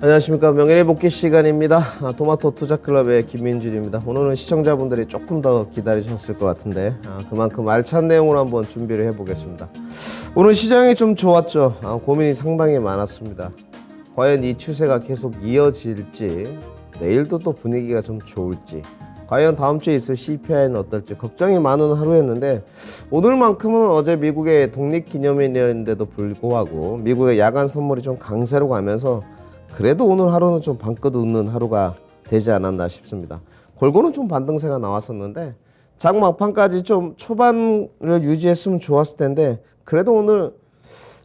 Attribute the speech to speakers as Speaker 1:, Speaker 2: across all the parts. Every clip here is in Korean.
Speaker 1: 안녕하십니까. 명예의 복귀 시간입니다. 토마토 투자클럽의 김민준입니다. 오늘은 시청자분들이 조금 더 기다리셨을 것 같은데 그만큼 알찬 내용으로 한번 준비를 해보겠습니다. 오늘 시장이 좀 좋았죠. 고민이 상당히 많았습니다. 과연 이 추세가 계속 이어질지, 내일도 또 분위기가 좀 좋을지, 과연 다음 주에 있을 CPI는 어떨지 걱정이 많은 하루였는데, 오늘만큼은 어제 미국의 독립기념일인데도 불구하고 미국의 야간 선물이 좀 강세로 가면서 그래도 오늘 하루는 좀 방긋 웃는 하루가 되지 않았나 싶습니다. 골고루 좀 반등세가 나왔었는데 장 막판까지 좀 초반을 유지했으면 좋았을 텐데, 그래도 오늘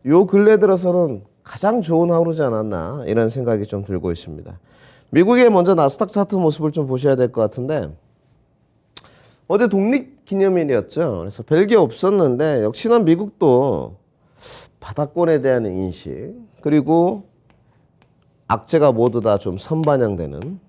Speaker 1: 요 근래 들어서는 가장 좋은 하루지 않았나 이런 생각이 좀 들고 있습니다. 미국의 먼저 나스닥 차트 모습을 좀 보셔야 될 것 같은데, 어제 독립기념일이었죠. 그래서 별게 없었는데 역시나 미국도 바닥권에 대한 인식, 그리고 악재가 모두 다 좀 선반영되는,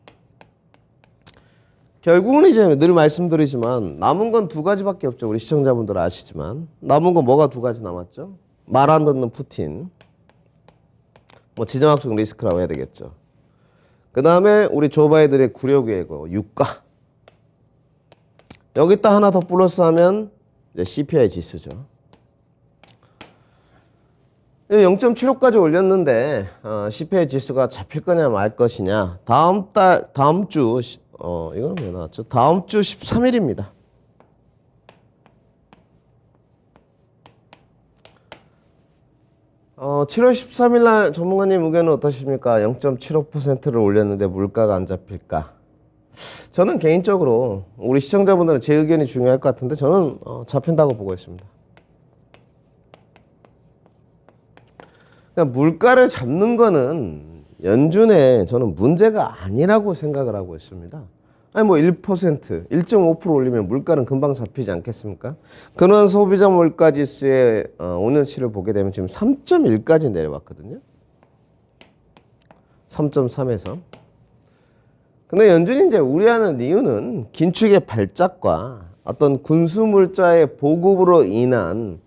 Speaker 1: 결국은 이제 늘 말씀드리지만 남은 건 두 가지밖에 없죠. 우리 시청자분들 아시지만 남은 건 뭐가 두 가지 남았죠? 말 안 듣는 푸틴, 뭐 지정학적 리스크라고 해야 되겠죠. 그 다음에 우리 조 바이든의 구력외고 유가, 여기다 하나 더 플러스하면 이제 CPI 지수죠. 0.75까지 올렸는데 CPI 지수가 잡힐 거냐 말 것이냐. 다음 주 이거는 왜 나왔죠? 다음 주 13일입니다. 어, 7월 13일 날 전문가님 의견은 어떠십니까? 0.75%를 올렸는데 물가가 안 잡힐까? 저는 개인적으로 우리 시청자분들은 제 의견이 중요할 것 같은데 저는 잡힌다고 보고 있습니다. 그러니까 물가를 잡는 거는 연준에 저는 문제가 아니라고 생각을 하고 있습니다. 아니 뭐 1%, 1.5% 올리면 물가는 금방 잡히지 않겠습니까? 근원 소비자 물가 지수의 5년치를 보게 되면 지금 3.1까지 내려왔거든요. 3.3에서. 근데 연준이 이제 우려하는 이유는 긴축의 발작과 어떤 군수물자의 보급으로 인한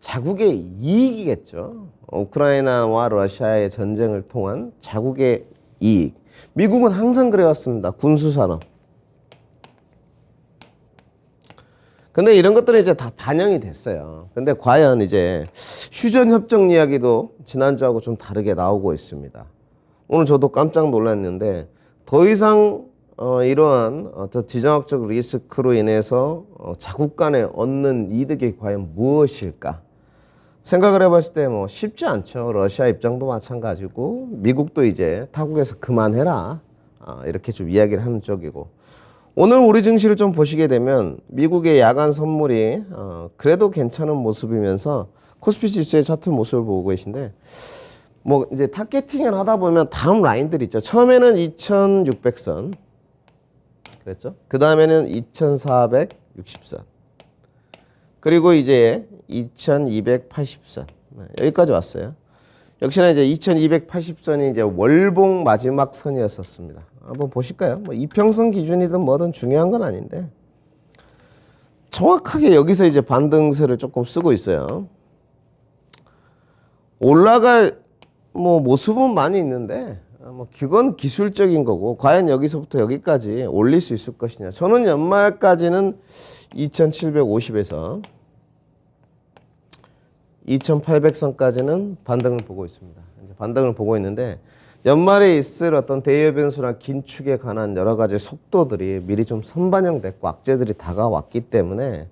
Speaker 1: 자국의 이익이겠죠. 우크라이나와 러시아의 전쟁을 통한 자국의 이익. 미국은 항상 그래왔습니다. 군수산업. 근데 이런 것들은 이제 다 반영이 됐어요. 근데 과연 이제 휴전협정 이야기도 지난주하고 좀 다르게 나오고 있습니다. 오늘 저도 깜짝 놀랐는데 더 이상 이러한 지정학적 리스크로 인해서 자국 간에 얻는 이득이 과연 무엇일까? 생각을 해봤을 때 뭐 쉽지 않죠. 러시아 입장도 마찬가지고 미국도 이제 타국에서 그만해라 이렇게 좀 이야기를 하는 쪽이고, 오늘 우리 증시를 좀 보시게 되면 미국의 야간 선물이 그래도 괜찮은 모습이면서 코스피 지수의 차트 모습을 보고 계신데, 뭐 이제 타겟팅을 하다 보면 다음 라인들 있죠. 처음에는 2600선 그랬죠. 그 다음에는 2460선, 그리고 이제 2280선 여기까지 왔어요. 역시나 이제 2280선이 이제 월봉 마지막 선이었었습니다. 한번 보실까요? 뭐 이평선 기준이든 뭐든 중요한 건 아닌데 정확하게 여기서 이제 반등세를 조금 쓰고 있어요. 올라갈 뭐 모습은 많이 있는데 뭐 그건 기술적인 거고, 과연 여기서부터 여기까지 올릴 수 있을 것이냐. 저는 연말까지는 2750에서 2800선까지는 반등을 보고 있습니다. 이제 반등을 보고 있는데 연말에 있을 어떤 대여 변수나 긴축에 관한 여러 가지 속도들이 미리 좀 선반영됐고 악재들이 다가왔기 때문에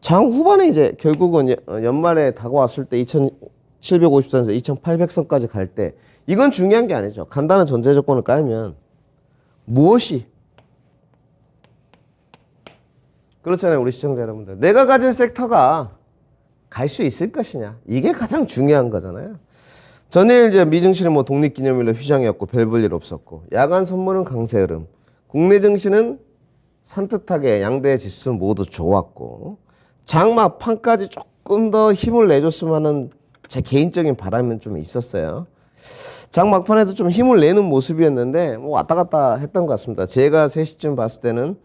Speaker 1: 장 후반에 이제 결국은 연말에 다가왔을 때 2750선에서 2800선까지 갈 때 이건 중요한 게 아니죠. 간단한 전제 조건을 깔면 무엇이, 그렇잖아요. 우리 시청자 여러분들, 내가 가진 섹터가 갈 수 있을 것이냐, 이게 가장 중요한 거잖아요. 전일 이제 미증시는 뭐 독립기념일로 휴장이었고 별 볼 일 없었고, 야간 선물은 강세 흐름, 국내 증시는 산뜻하게 양대 지수 모두 좋았고, 장막판까지 조금 더 힘을 내줬으면 하는 제 개인적인 바람은 좀 있었어요. 장막판에도 좀 힘을 내는 모습이었는데 뭐 왔다 갔다 했던 것 같습니다. 제가 3시쯤 봤을 때는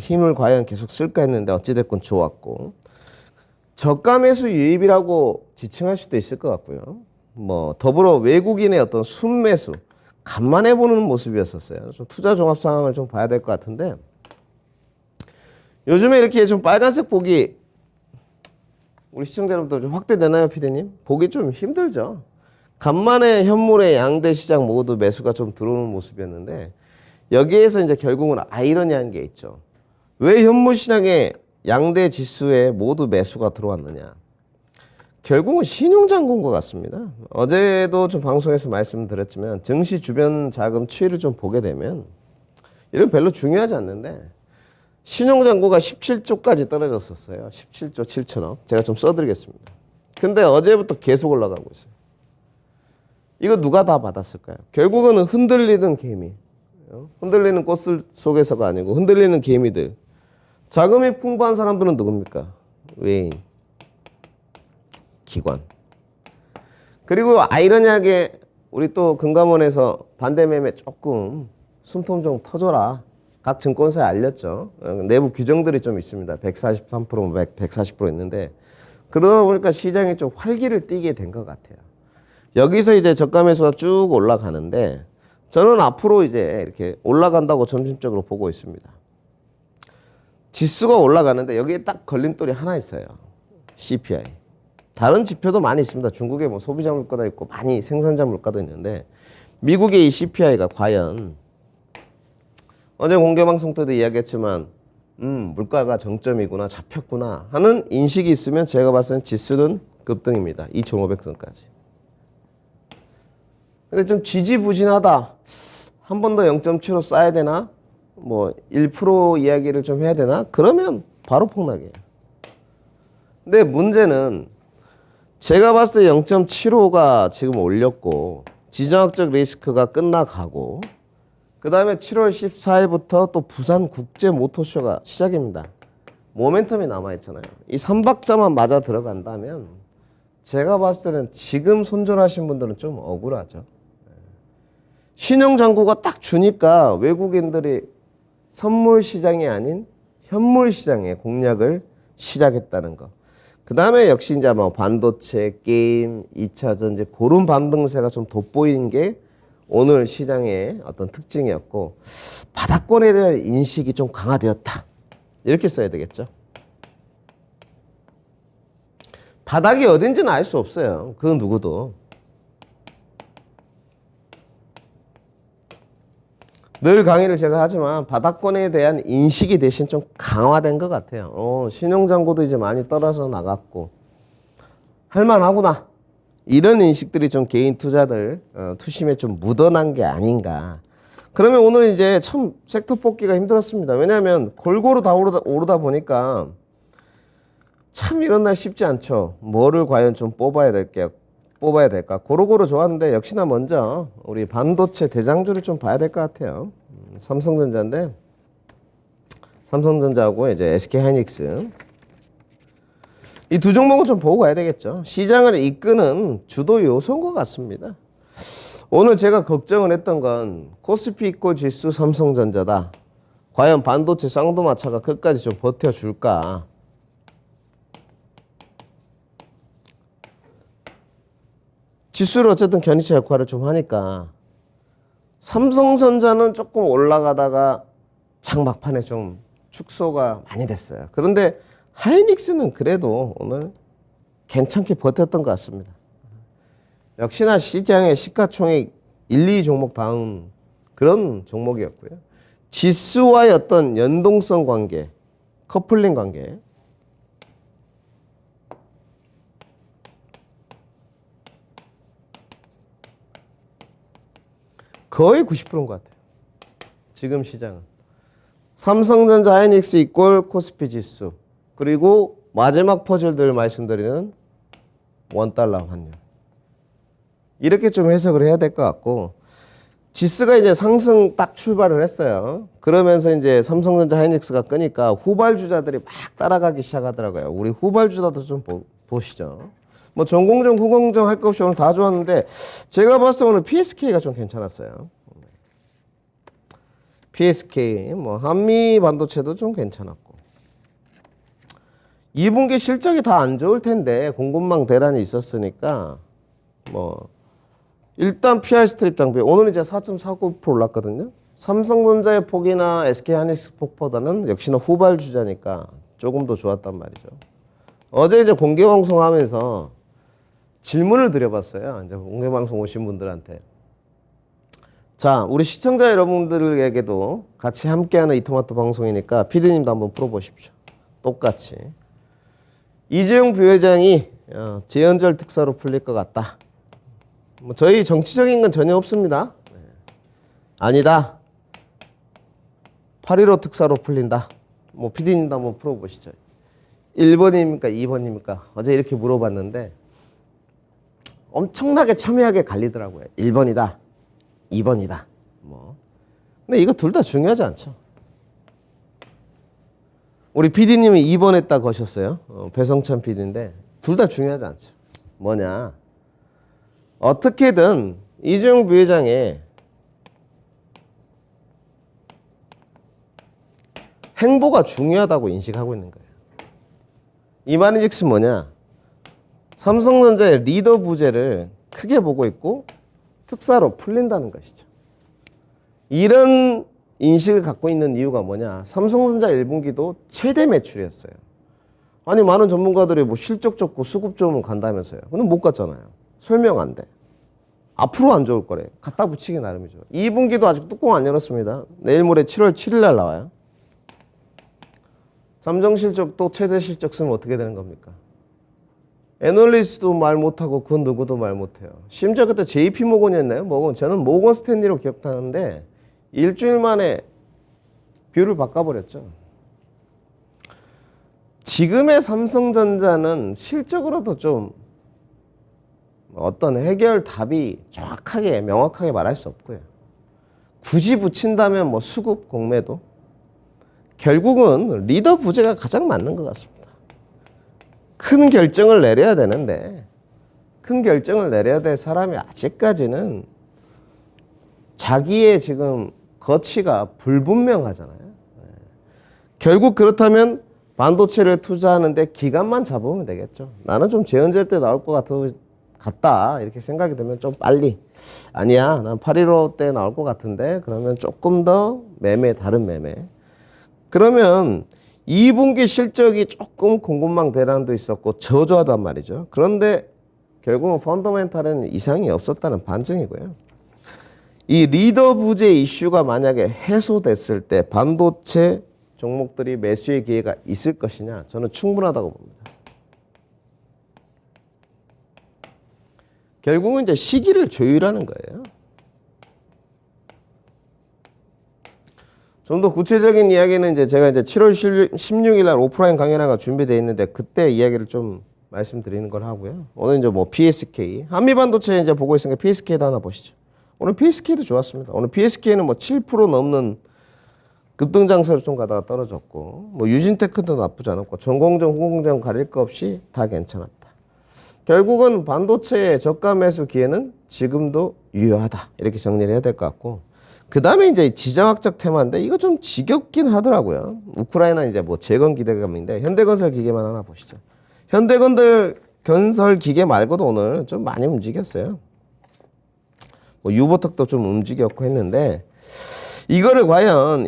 Speaker 1: 힘을 과연 계속 쓸까 했는데 어찌됐건 좋았고, 저가 매수 유입이라고 지칭할 수도 있을 것 같고요. 뭐 더불어 외국인의 어떤 순매수 간만에 보는 모습이었었어요. 좀 투자 종합 상황을 좀 봐야 될 것 같은데 요즘에 이렇게 좀 빨간색 보기 우리 시청자 여러분들 좀 확대되나요, 피디님? 보기 좀 힘들죠. 간만에 현물의 양대 시장 모두 매수가 좀 들어오는 모습이었는데 여기에서 이제 결국은 아이러니한 게 있죠. 왜 현물 시장에 양대 지수에 모두 매수가 들어왔느냐? 결국은 신용장군 것 같습니다. 어제도 좀 방송에서 말씀드렸지만 증시 주변 자금 추이를 좀 보게 되면 이런 별로 중요하지 않는데 신용장구가 17조까지 떨어졌었어요. 17조 7천억. 제가 좀 써드리겠습니다. 근데 어제부터 계속 올라가고 있어요. 이거 누가 다 받았을까요? 결국은 흔들리는 개미. 흔들리는 꽃 속에서가 아니고 흔들리는 개미들. 자금이 풍부한 사람들은 누굽니까? 외인. 기관. 그리고 아이러니하게 우리 또 금감원에서 반대매매 조금 숨통 좀 터줘라. 각 증권사에 알렸죠. 내부 규정들이 좀 있습니다. 143%, 140% 있는데 그러다 보니까 시장이 좀 활기를 띠게 된 것 같아요. 여기서 이제 저가 매수가 쭉 올라가는데 저는 앞으로 이제 이렇게 올라간다고 점진적으로 보고 있습니다. 지수가 올라가는데 여기에 딱 걸림돌이 하나 있어요. CPI. 다른 지표도 많이 있습니다. 중국에 뭐 소비자 물가도 있고 많이 생산자 물가도 있는데 미국의 이 CPI가 과연 어제 공개방송 때도 이야기했지만 물가가 정점이구나 잡혔구나 하는 인식이 있으면 제가 봤을 땐 지수는 급등입니다. 2,500선까지. 근데 좀 지지부진하다. 한 번 더 0.7로 쌓아야 되나? 뭐 1% 이야기를 좀 해야 되나? 그러면 바로 폭락이에요. 근데 문제는 제가 봤을 때 0.75가 지금 올렸고 지정학적 리스크가 끝나가고 그 다음에 7월 14일부터 또 부산 국제 모터쇼가 시작입니다. 모멘텀이 남아있잖아요. 이 3박자만 맞아 들어간다면 제가 봤을 때는 지금 손절하신 분들은 좀 억울하죠. 신용장구가 딱 주니까 외국인들이 선물 시장이 아닌 현물 시장에 공략을 시작했다는 거. 그 다음에 역시 이제 뭐 반도체, 게임, 2차 전지 그런 반등세가 좀 돋보인 게 오늘 시장의 어떤 특징이었고 바닥권에 대한 인식이 좀 강화되었다. 이렇게 써야 되겠죠. 바닥이 어딘지는 알 수 없어요. 그 누구도. 늘 강의를 제가 하지만 바닥권에 대한 인식이 대신 좀 강화된 것 같아요. 신용장고도 이제 많이 떨어져 나갔고 할만하구나. 이런 인식들이 좀 개인 투자들 투심에 좀 묻어난 게 아닌가. 그러면 오늘 이제 참 섹터 뽑기가 힘들었습니다. 왜냐하면 골고루 다 오르다 보니까 참 이런 날 쉽지 않죠. 뭐를 과연 좀 뽑아야 될까. 고루고루 좋았는데 역시나 먼저 우리 반도체 대장주를 좀 봐야 될 것 같아요. 삼성전자인데 삼성전자하고 이제 SK하이닉스 이 두 종목은 좀 보고 가야 되겠죠. 시장을 이끄는 주도 요소인 것 같습니다. 오늘 제가 걱정을 했던 건 코스피 이꼴 지수 삼성전자다. 과연 반도체 쌍두마차가 끝까지 좀 버텨줄까. 지수를 어쨌든 견인차 역할을 좀 하니까 삼성전자는 조금 올라가다가 장막판에 좀 축소가 많이 됐어요. 그런데 하이닉스는 그래도 오늘 괜찮게 버텼던 것 같습니다. 역시나 시장의 시가총액 1, 2 종목 다음 그런 종목이었고요. 지수와의 어떤 연동성 관계, 커플링 관계 거의 90%인 것 같아요. 지금 시장은. 삼성전자 하이닉스 이꼴 코스피 지수. 그리고 마지막 퍼즐들 말씀드리는 원달러 환율. 이렇게 좀 해석을 해야 될 것 같고 지수가 이제 상승 딱 출발을 했어요. 그러면서 이제 삼성전자 하이닉스가 끄니까 후발주자들이 막 따라가기 시작하더라고요. 우리 후발주자도 좀 보시죠. 뭐 전공정, 후공정 할 것 없이 오늘 다 좋았는데 제가 봤을 때 오늘 PSK가 좀 괜찮았어요. PSK, 뭐 한미 반도체도 좀 괜찮았고 2분기 실적이 다 안 좋을 텐데 공급망 대란이 있었으니까 뭐 일단 PR 스트립 장비 오늘 이제 4.49% 올랐거든요. 삼성전자의 폭이나 SK 하이닉스 폭보다는 역시나 후발 주자니까 조금 더 좋았단 말이죠. 어제 이제 공개 방송하면서 질문을 드려봤어요. 이제 공개 방송 오신 분들한테. 자, 우리 시청자 여러분들에게도 같이 함께하는 이토마토 방송이니까 피디님도 한번 풀어보십시오. 똑같이. 이재용 부회장이 재연절 특사로 풀릴 것 같다. 뭐 저희 정치적인 건 전혀 없습니다. 아니다. 8.15 특사로 풀린다. 뭐 피디님도 한번 풀어보시죠. 1번입니까? 2번입니까? 어제 이렇게 물어봤는데 엄청나게 첨예하게 갈리더라고요. 1번이다. 2번이다. 뭐. 근데 이거 둘 다 중요하지 않죠. 우리 PD님이 2번 했다 거셨어요. 배성찬 PD인데 둘 다 중요하지 않죠. 뭐냐. 어떻게든 이재용 부회장의 행보가 중요하다고 인식하고 있는 거예요. 이 말인즉슨 뭐냐. 삼성전자의 리더 부재를 크게 보고 있고 특사로 풀린다는 것이죠. 이런 인식을 갖고 있는 이유가 뭐냐. 삼성전자 1분기도 최대 매출이었어요. 아니 많은 전문가들이 뭐 실적 좋고 수급 좋으면 간다면서요. 근데 못 갔잖아요. 설명 안 돼. 앞으로 안 좋을 거래. 갖다 붙이기 나름이죠. 2분기도 아직 뚜껑 안 열었습니다. 내일 모레 7월 7일 날 나와요. 잠정 실적도 최대 실적 쓰면 어떻게 되는 겁니까? 애널리스트도 말 못하고 그 누구도 말 못해요. 심지어 그때 JP 모건이었나요? 저는 모건 스탠리로 기억하는데 일주일 만에 뷰를 바꿔버렸죠. 지금의 삼성전자는 실적으로도 좀 어떤 해결 답이 정확하게 명확하게 말할 수 없고요. 굳이 붙인다면 뭐 수급 공매도 결국은 리더 부재가 가장 맞는 것 같습니다. 큰 결정을 내려야 되는데 큰 결정을 내려야 될 사람이 아직까지는 자기의 지금 거취가 불분명하잖아요. 결국 그렇다면 반도체를 투자하는데 기간만 잡으면 되겠죠. 나는 좀 재연절 때 나올 것 같다 이렇게 생각이 되면 좀 빨리 아니야 난 8.15 때 나올 것 같은데 그러면 조금 더 다른 매매 그러면 2분기 실적이 조금 공급망 대란도 있었고 저조하단 말이죠. 그런데 결국은 펀더멘탈은 이상이 없었다는 반증이고요. 이 리더 부재 이슈가 만약에 해소됐을 때 반도체 종목들이 매수의 기회가 있을 것이냐 저는 충분하다고 봅니다. 결국은 이제 시기를 조율하는 거예요. 좀 더 구체적인 이야기는 제가 7월 16일 날 오프라인 강연회가 준비되어 있는데 그때 이야기를 좀 말씀드리는 걸 하고요. 오늘 뭐 PSK, 한미반도체 보고 있으니까 PSK도 하나 보시죠. 오늘 PSK도 좋았습니다. 오늘 PSK는 뭐 7% 넘는 급등장세로 좀 가다가 떨어졌고, 뭐 유진테크도 나쁘지 않았고, 전공정, 후공정 가릴 거 없이 다 괜찮았다. 결국은 반도체의 저가 매수 기회는 지금도 유효하다. 이렇게 정리를 해야 될 것 같고, 그 다음에 지정학적 테마인데 이거 좀 지겹긴 하더라고요. 우크라이나 뭐 재건 기대감인데 현대건설 기계만 하나 보시죠. 현대건설 기계 말고도 오늘 좀 많이 움직였어요. 뭐 유보특도 좀 움직였고 했는데 이거를 과연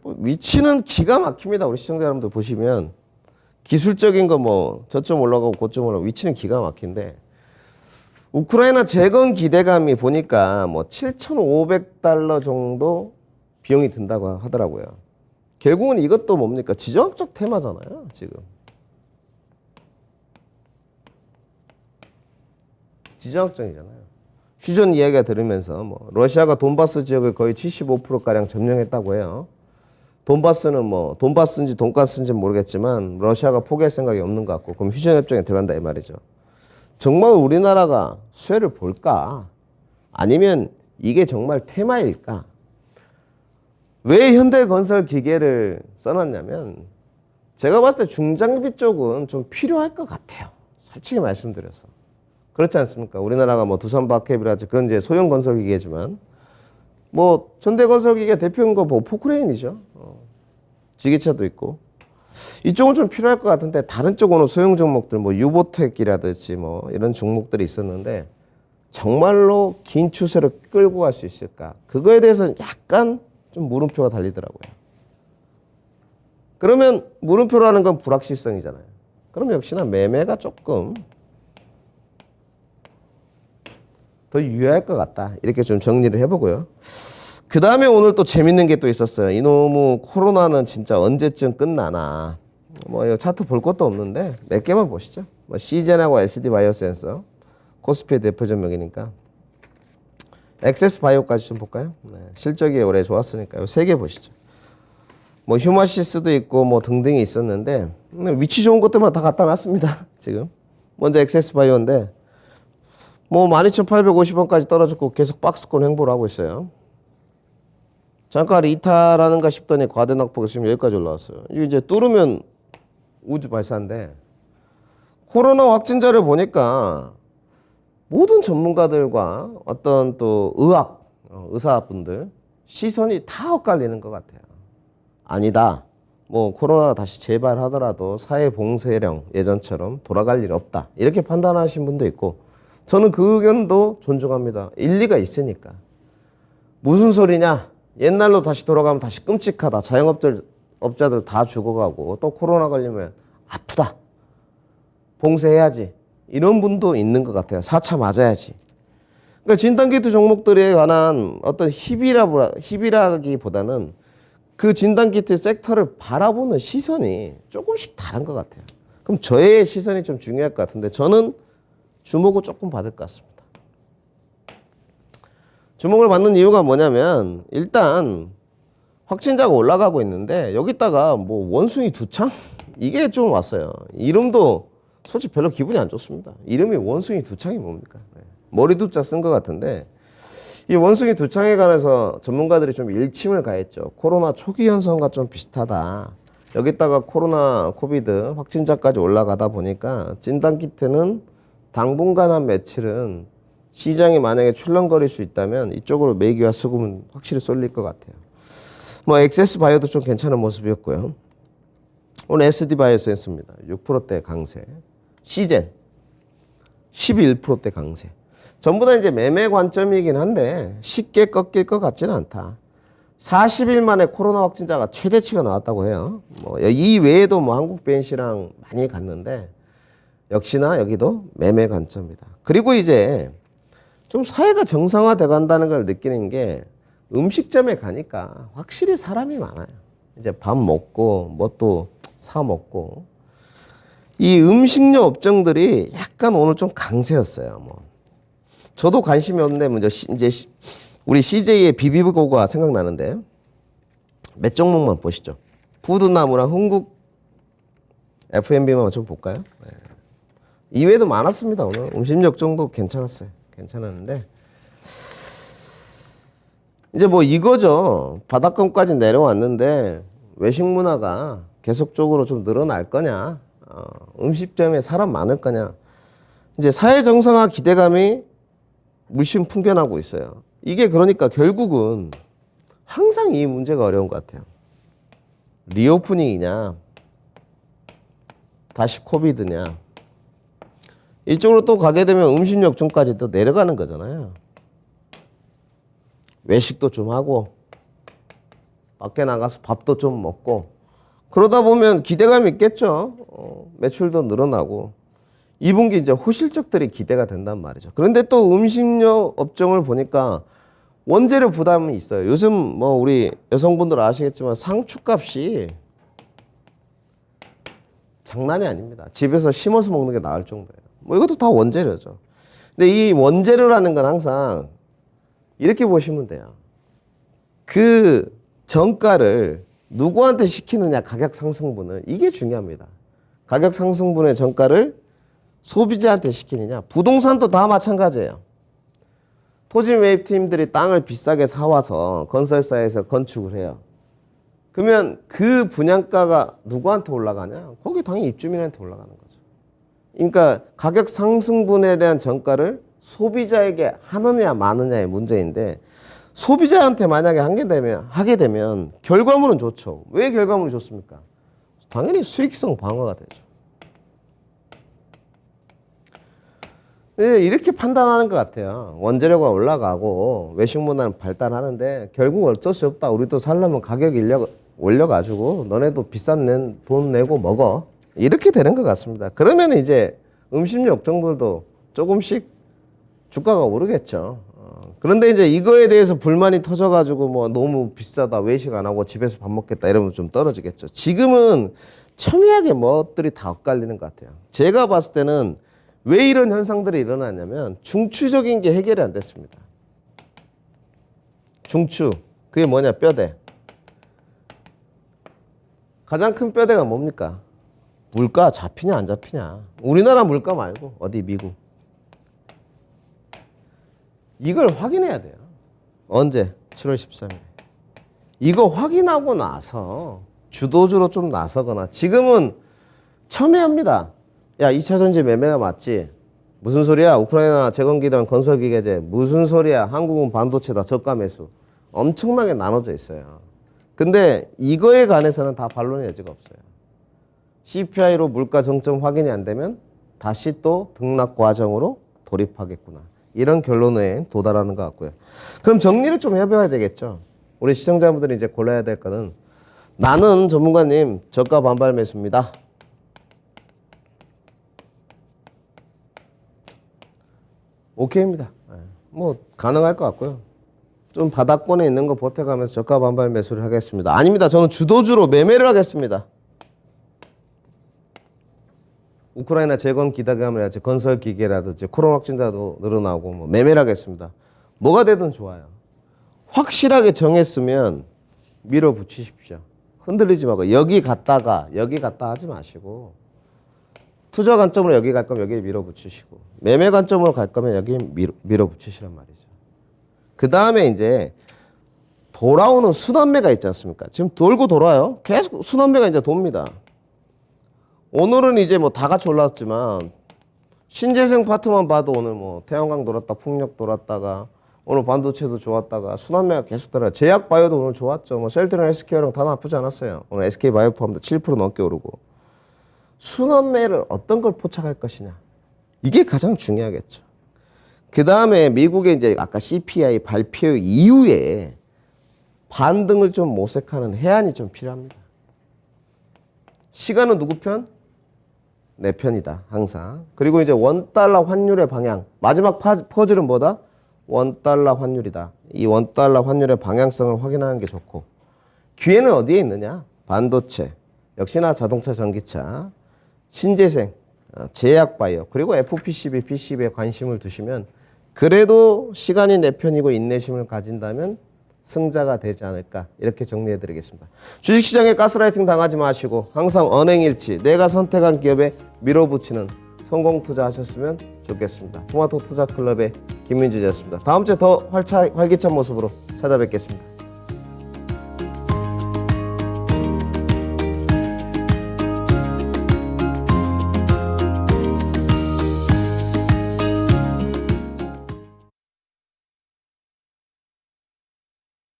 Speaker 1: 위치는 기가 막힙니다. 우리 시청자 여러분들 보시면 기술적인 거 뭐 저점 올라가고 고점 올라가고 위치는 기가 막힌데 우크라이나 재건 기대감이 보니까 뭐 7,500달러 정도 비용이 든다고 하더라고요. 결국은 이것도 뭡니까? 지정학적 테마잖아요, 지금. 지정학적이잖아요. 휴전 이야기가 들으면서 뭐 러시아가 돈바스 지역을 거의 75%가량 점령했다고 해요. 돈바스는 뭐 돈바스인지 돈가스인지 모르겠지만 러시아가 포기할 생각이 없는 것 같고 그럼 휴전 협정에 들어간다 이 말이죠. 정말 우리나라가 수혜를 볼까? 아니면 이게 정말 테마일까? 왜 현대건설 기계를 써놨냐면 제가 봤을 때 중장비 쪽은 좀 필요할 것 같아요. 솔직히 말씀드려서. 그렇지 않습니까? 우리나라가 뭐 두산바캡이라든지 그건 소형 건설 기계지만 뭐 현대건설 기계 대표인 거 뭐 포크레인이죠. 지게차도 있고 이쪽은 좀 필요할 것 같은데 다른 쪽으로는 소형 종목들 뭐 유보텍이라든지 뭐 이런 종목들이 있었는데 정말로 긴 추세로 끌고 갈 수 있을까? 그거에 대해서는 약간 좀 물음표가 달리더라고요. 그러면 물음표라는 건 불확실성이잖아요. 그럼 역시나 매매가 조금 더 유효할 것 같다. 이렇게 좀 정리를 해보고요. 그 다음에 오늘 또 재밌는 게 또 있었어요. 이놈의 코로나는 진짜 언제쯤 끝나나. 뭐 이거 차트 볼 것도 없는데 몇 개만 보시죠. 뭐 시젠하고 SD 바이오센서, 코스피의 대표 종목이니까. 엑세스 바이오까지 좀 볼까요? 네, 실적이 올해 좋았으니까요. 세 개 보시죠. 뭐 휴마시스도 있고 뭐 등등이 있었는데 위치 좋은 것들만 다 갖다 놨습니다. 지금 먼저 엑세스 바이오인데 뭐 12,850원까지 떨어졌고 계속 박스권 횡보를 하고 있어요. 잠깐 이탈하는가 싶더니 과대낙폭이 지금 여기까지 올라왔어요. 이게 이제 뚫으면 우주 발사인데 코로나 확진자를 보니까 모든 전문가들과 어떤 또 의사분들 시선이 다 엇갈리는 것 같아요. 아니다. 뭐 코로나가 다시 재발하더라도 사회 봉쇄령 예전처럼 돌아갈 일 없다. 이렇게 판단하신 분도 있고 저는 그 의견도 존중합니다. 일리가 있으니까. 무슨 소리냐? 옛날로 다시 돌아가면 다시 끔찍하다. 자영업자들 다 죽어가고 또 코로나 걸리면 아프다. 봉쇄해야지. 이런 분도 있는 것 같아요. 4차 맞아야지. 그러니까 진단키트 종목들에 관한 어떤 희비라기보다는 그 진단키트 섹터를 바라보는 시선이 조금씩 다른 것 같아요. 그럼 저의 시선이 좀 중요할 것 같은데 저는 주목을 조금 받을 것 같습니다. 주목을 받는 이유가 뭐냐면 일단 확진자가 올라가고 있는데 여기다가 뭐 원숭이 두 창? 이게 좀 왔어요. 이름도 솔직히 별로 기분이 안 좋습니다. 이름이 원숭이 두 창이 뭡니까? 머리 두자 쓴 것 같은데 이 원숭이 두 창에 관해서 전문가들이 좀 일침을 가했죠. 코로나 초기 현상과 좀 비슷하다. 여기다가 코로나 코비드 확진자까지 올라가다 보니까 진단키트는 당분간한 며칠은 시장이 만약에 출렁거릴 수 있다면 이쪽으로 매기와 수급은 확실히 쏠릴 것 같아요. 뭐 엑세스 바이오도 좀 괜찮은 모습이었고요. 오늘 SD 바이오센스입니다. 6%대 강세. 시젠 11%대 강세. 전부 다 이제 매매 관점이긴 한데 쉽게 꺾일 것 같지는 않다. 40일 만에 코로나 확진자가 최대치가 나왔다고 해요. 뭐 이 외에도 뭐 한국 BNC랑 많이 갔는데 역시나 여기도 매매 관점이다. 그리고 이제 좀 사회가 정상화돼 간다는 걸 느끼는 게 음식점에 가니까 확실히 사람이 많아요. 이제 밥 먹고 뭐 또 사 먹고 이 음식료 업종들이 약간 오늘 좀 강세였어요. 뭐 저도 관심이 없는데 먼저 이제 우리 CJ의 비비고가 생각나는데 몇 종목만 보시죠. 푸드나무랑 흥국 F&B만 좀 볼까요? 네. 이외에도 많았습니다. 오늘 음식료 정도 괜찮았어요. 괜찮았는데 이제 뭐 이거죠. 바닥권까지 내려왔는데 외식 문화가 계속적으로 좀 늘어날 거냐, 음식점에 사람 많을 거냐. 이제 사회 정상화 기대감이 물씬 풍겨나고 있어요. 이게 그러니까 결국은 항상 이 문제가 어려운 것 같아요. 리오프닝이냐, 다시 코비드냐. 이쪽으로 또 가게 되면 음식료 업종까지 또 내려가는 거잖아요. 외식도 좀 하고 밖에 나가서 밥도 좀 먹고 그러다 보면 기대감이 있겠죠. 매출도 늘어나고 2분기 이제 호실적들이 기대가 된단 말이죠. 그런데 또 음식료 업종을 보니까 원재료 부담이 있어요. 요즘 뭐 우리 여성분들 아시겠지만 상추값이 장난이 아닙니다. 집에서 심어서 먹는 게 나을 정도예요. 뭐 이것도 다 원재료죠. 근데 이 원재료라는 건 항상 이렇게 보시면 돼요. 그 정가를 누구한테 시키느냐, 가격 상승분을. 이게 중요합니다. 가격 상승분의 정가를 소비자한테 시키느냐. 부동산도 다 마찬가지예요. 토지 매입팀들이 땅을 비싸게 사와서 건설사에서 건축을 해요. 그러면 그 분양가가 누구한테 올라가냐? 거기 당연히 입주민한테 올라가는 거죠. 그러니까 가격 상승분에 대한 정가를 소비자에게 하느냐 마느냐의 문제인데 소비자한테 만약에 하게 되면 결과물은 좋죠. 왜 결과물이 좋습니까? 당연히 수익성 방어가 되죠. 이렇게 판단하는 것 같아요. 원재료가 올라가고 외식 문화는 발달하는데 결국 어쩔 수 없다. 우리도 살려면 가격 올려가지고 너네도 비싼 돈 내고 먹어. 이렇게 되는 것 같습니다. 그러면 이제 음식료 정도도 조금씩 주가가 오르겠죠. 그런데 이제 이거에 대해서 불만이 터져가지고 뭐 너무 비싸다, 외식 안 하고 집에서 밥 먹겠다 이러면 좀 떨어지겠죠. 지금은 첨예하게 뭐들이 다 엇갈리는 것 같아요. 제가 봤을 때는 왜 이런 현상들이 일어나냐면 중추적인 게 해결이 안 됐습니다. 중추, 그게 뭐냐? 뼈대. 가장 큰 뼈대가 뭡니까? 물가 잡히냐 안 잡히냐. 우리나라 물가 말고 어디 미국. 이걸 확인해야 돼요. 언제? 7월 13일에. 이거 확인하고 나서 주도주로 좀 나서거나. 지금은 첨예합니다. 야, 2차 전지 매매가 맞지? 무슨 소리야? 우크라이나 재건기단 건설기계제. 무슨 소리야? 한국은 반도체다. 저가 매수. 엄청나게 나눠져 있어요. 근데 이거에 관해서는 다 반론의 여지가 없어요. CPI로 물가 정점 확인이 안 되면 다시 또 등락 과정으로 돌입하겠구나. 이런 결론에 도달하는 것 같고요. 그럼 정리를 좀 해봐야 되겠죠. 우리 시청자분들이 이제 골라야 될 거는 나는 전문가님 저가 반발 매수입니다. 오케이입니다. 뭐 가능할 것 같고요. 좀 바닥권에 있는 거 보태가면서 저가 반발 매수를 하겠습니다. 아닙니다. 저는 주도주로 매매를 하겠습니다. 우크라이나 재건 기대감이라든지 건설 기계라든지 코로나 확진자도 늘어나고 뭐 매매를 하겠습니다. 뭐가 되든 좋아요. 확실하게 정했으면 밀어붙이십시오. 흔들리지 말고 여기 갔다가 여기 갔다 하지 마시고 투자 관점으로 여기 갈 거면 여기 밀어붙이시고 매매 관점으로 갈 거면 여기 밀어붙이시란 말이죠. 그 다음에 이제 돌아오는 순환매가 있지 않습니까? 지금 돌고 돌아요. 계속 순환매가 이제 돕니다. 오늘은 이제 뭐 다 같이 올랐지만 신재생 파트만 봐도 오늘 뭐 태양광 돌았다, 풍력 돌았다가 오늘 반도체도 좋았다가 순환매가 계속 돌아요. 제약바이오도 오늘 좋았죠. 뭐 셀트리온 SK랑 다 나쁘지 않았어요. 오늘 SK바이오팜도 7% 넘게 오르고. 순환매를 어떤 걸 포착할 것이냐. 이게 가장 중요하겠죠. 그 다음에 미국의 이제 아까 CPI 발표 이후에 반등을 좀 모색하는 해안이 좀 필요합니다. 시간은 누구 편? 내 편이다, 항상. 그리고 이제 원달러 환율의 방향. 마지막 퍼즐은 뭐다? 원달러 환율이다. 이 원달러 환율의 방향성을 확인하는 게 좋고. 기회는 어디에 있느냐? 반도체, 역시나 자동차, 전기차, 신재생, 제약바이오, 그리고 FPCB, PCB에 관심을 두시면 그래도 시간이 내 편이고 인내심을 가진다면 승자가 되지 않을까 이렇게 정리해 드리겠습니다. 주식시장에 가스라이팅 당하지 마시고 항상 언행일치 내가 선택한 기업에 밀어붙이는 성공 투자하셨으면 좋겠습니다. 토마토 투자클럽의 김민주였습니다. 다음 주에 더 활기찬 모습으로 찾아뵙겠습니다.